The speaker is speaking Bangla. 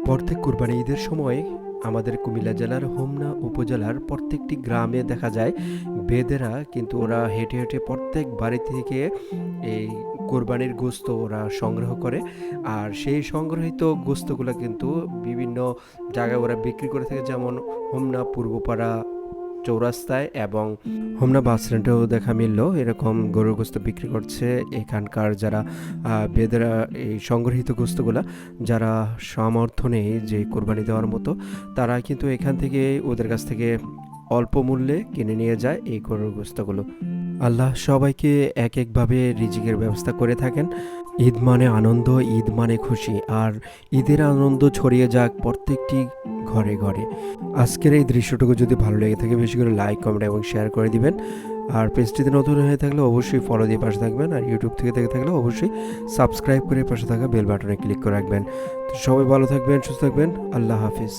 প্রত্যেক কুরবানি ঈদের সময় আমাদের কুমিল্লা জেলার হোমনা উপজেলার প্রত্যেকটি গ্রামে দেখা যায় বেদেরা কিন্তু ওরা হেঁটে হেঁটে প্রত্যেক বাড়ি থেকে এই কোরবানির গোস্ত ওরা সংগ্রহ করে। আর সেই সংগ্রহিত গোস্তগুলো কিন্তু বিভিন্ন জায়গায় ওরা বিক্রি করে থাকে, যেমন হোমনা পূর্বপাড়া চৌরাস্তায় এবং হোমনা বাস স্ট্যান্ডেও দেখা মিলল এরকম গরুর গোস্ত বিক্রি করছে এখানকার যারা বেদেরা এই সংগ্রহিত গোস্তগুলা যারা সামর্থ্য নেই যে কোরবানি দেওয়ার মতো, তারা কিন্তু এখান থেকে ওদের কাছ থেকে অল্প মূল্যে কিনে নিয়ে যায় এই গরুর গোস্তগুলো। আল্লাহ সবাইকে এক একভাবে রিজিকের ব্যবস্থা করে থাকেন। ঈদ মানে আনন্দ, ঈদ মানে খুশি, আর ঈদের আনন্দ ছড়িয়ে যাক প্রত্যেকটি ঘরে ঘরে। আজকের এই দৃশ্যটুকু যদি ভালো লেগে থাকে বেশি করে লাইক, কমেন্ট এবং শেয়ার করে দিবেন। আর পেজটিতে নতুন হয়ে থাকলে অবশ্যই ফলো দিয়ে পাশে থাকবেন, আর ইউটিউব থেকে দেখে থাকলে অবশ্যই সাবস্ক্রাইব করে পাশে থাকা বেল বাটনে ক্লিক করে রাখবেন। তো সবাই ভালো থাকবেন, সুস্থ থাকবেন, আল্লাহ হাফিজ।